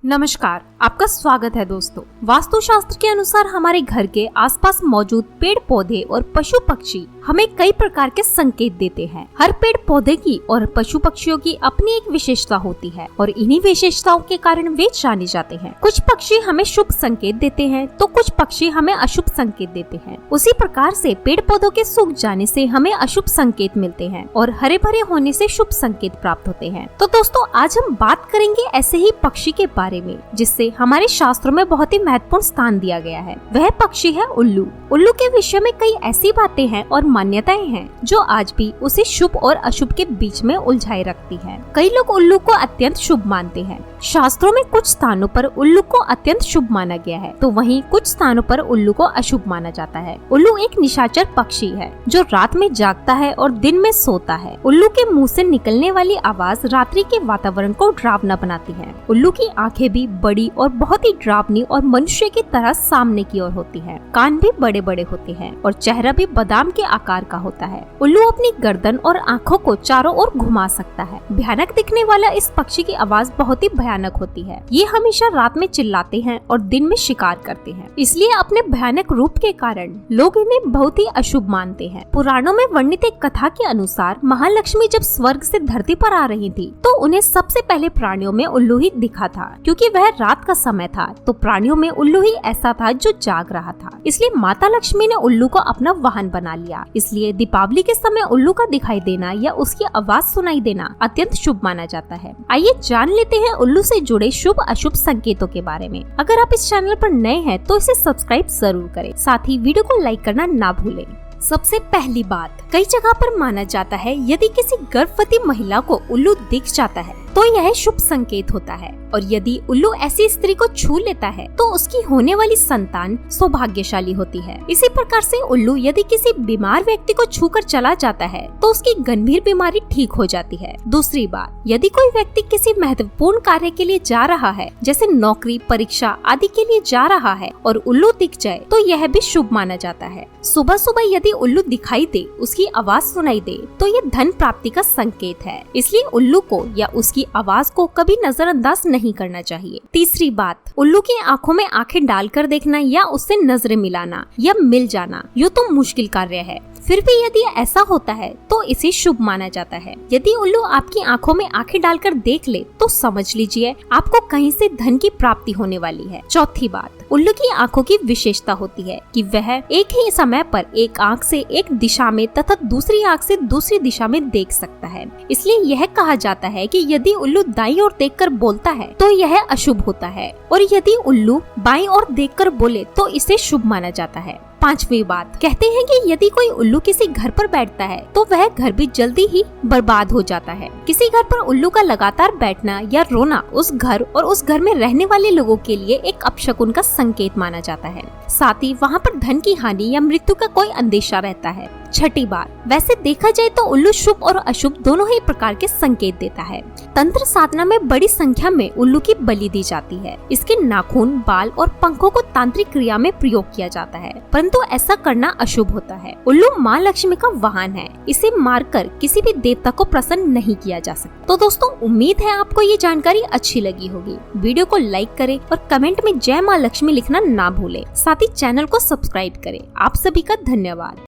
नमस्कार, आपका स्वागत है दोस्तों। वास्तुशास्त्र के अनुसार हमारे घर के आसपास मौजूद पेड़ पौधे और पशु पक्षी हमें कई प्रकार के संकेत देते हैं। हर पेड़ पौधे की और पशु पक्षियों की अपनी एक विशेषता होती है और इन्हीं विशेषताओं के कारण वे जाने जाते हैं। कुछ पक्षी हमें शुभ संकेत देते हैं तो कुछ पक्षी हमें अशुभ संकेत देते हैं। उसी प्रकार से पेड़ पौधों के सूख जाने से हमें अशुभ संकेत मिलते हैं और हरे भरे होने से शुभ संकेत प्राप्त होते हैं। तो दोस्तों, आज हम बात करेंगे ऐसे ही पक्षी के बारे में जिससे हमारे शास्त्रों में बहुत ही महत्वपूर्ण स्थान दिया गया है। वह पक्षी है उल्लू। उल्लू के विषय में कई ऐसी बातें हैं और मान्यताएं हैं जो आज भी उसे शुभ और अशुभ के बीच में उलझाए रखती हैं। कई लोग उल्लू को अत्यंत शुभ मानते हैं। शास्त्रों में कुछ स्थानों पर उल्लू को अत्यंत शुभ माना गया है तो वहीं कुछ स्थानों पर उल्लू को अशुभ माना जाता है। उल्लू एक निशाचर पक्षी है जो रात में जागता है और दिन में सोता है। उल्लू के मुंह से निकलने वाली आवाज रात्रि के वातावरण को डरावना बनाती है। उल्लू की आंखें भी बड़ी और बहुत ही डरावनी और मनुष्य की तरह सामने की ओर होती है। कान भी बड़े बड़े होते हैं और चेहरा भी बादाम के आकार का होता है। उल्लू अपनी गर्दन और आंखों को चारों ओर घुमा सकता है। भयानक दिखने वाला इस पक्षी की आवाज बहुत ही भयानक होती है। ये हमेशा रात में चिल्लाते हैं और दिन में शिकार करते हैं, इसलिए अपने भयानक रूप के कारण लोग इन्हें बहुत ही अशुभ मानते हैं। पुराणों में वर्णित एक कथा के अनुसार महालक्ष्मी जब स्वर्ग से धरती पर आ रही थी तो उन्हें सबसे पहले प्राणियों में उल्लू ही दिखा था। क्योंकि वह रात का समय था तो प्राणियों में उल्लू ही ऐसा था जो जाग रहा था, इसलिए माता लक्ष्मी ने उल्लू को अपना वाहन बना लिया। इसलिए दीपावली के समय उल्लू का दिखाई देना या उसकी आवाज सुनाई देना अत्यंत शुभ माना जाता है। आइए जान लेते हैं उल्लू से जुड़े शुभ अशुभ संकेतों के बारे में। अगर आप इस चैनल पर नए हैं तो इसे सब्सक्राइब जरूर करें, साथ ही वीडियो को लाइक करना ना भूलें। सबसे पहली बात, कई जगह पर माना जाता है यदि किसी गर्भवती महिला को उल्लू दिख जाता है तो यह शुभ संकेत होता है और यदि उल्लू ऐसी स्त्री को छू लेता है तो उसकी होने वाली संतान सौभाग्यशाली होती है। इसी प्रकार से उल्लू यदि किसी बीमार व्यक्ति को छूकर चला जाता है तो उसकी गंभीर बीमारी ठीक हो जाती है। दूसरी बात, यदि कोई व्यक्ति किसी महत्वपूर्ण कार्य के लिए जा रहा है जैसे नौकरी, परीक्षा आदि के लिए जा रहा है और उल्लू दिख जाए तो यह भी शुभ माना जाता है। सुबह सुबह यदि उल्लू दिखाई दे, उसकी आवाज सुनाई दे तो ये धन प्राप्ति का संकेत है, इसलिए उल्लू को या उसकी आवाज को कभी नजरअंदाज नहीं करना चाहिए। तीसरी बात, उल्लू की आंखों में आंखें डालकर देखना या उससे नजरें मिलाना या मिल जाना ये तो मुश्किल कार्य है, फिर भी यदि ऐसा होता है तो इसे शुभ माना जाता है। यदि उल्लू आपकी आंखों में आंखें डालकर देख ले तो समझ लीजिए आपको कहीं से धन की प्राप्ति होने वाली है। चौथी बात, उल्लू की आंखों की विशेषता होती है कि वह एक ही समय पर एक आंख से एक दिशा में तथा दूसरी आंख से दूसरी दिशा में देख सकता है। इसलिए यह कहा जाता है कि यदि उल्लू दाईं ओर देखकर बोलता है तो यह अशुभ होता है और यदि उल्लू बाईं ओर देखकर बोले तो इसे शुभ माना जाता है। पांचवी बात, कहते हैं कि यदि कोई उल्लू किसी घर पर बैठता है तो वह घर भी जल्दी ही बर्बाद हो जाता है। किसी घर पर उल्लू का लगातार बैठना या रोना उस घर और उस घर में रहने वाले लोगों के लिए एक अपशकुन का संकेत माना जाता है। साथ ही वहाँ पर धन की हानि या मृत्यु का कोई अंदेशा रहता है। छठी बात, वैसे देखा जाए तो उल्लू शुभ और अशुभ दोनों ही प्रकार के संकेत देता है। तंत्र साधना में बड़ी संख्या में उल्लू की बलि दी जाती है। इसके नाखून, बाल और पंखों को तांत्रिक क्रिया में प्रयोग किया जाता है, परंतु ऐसा करना अशुभ होता है। उल्लू माँ लक्ष्मी का वाहन है, इसे मारकर किसी भी देवता को प्रसन्न नहीं किया जा सकता। तो दोस्तों, उम्मीद है आपको ये जानकारी अच्छी लगी होगी। वीडियो को लाइक करें और कमेंट में जय माँ लक्ष्मी लिखना ना भूलें। साथ ही चैनल को सब्सक्राइब करें। आप सभी का धन्यवाद।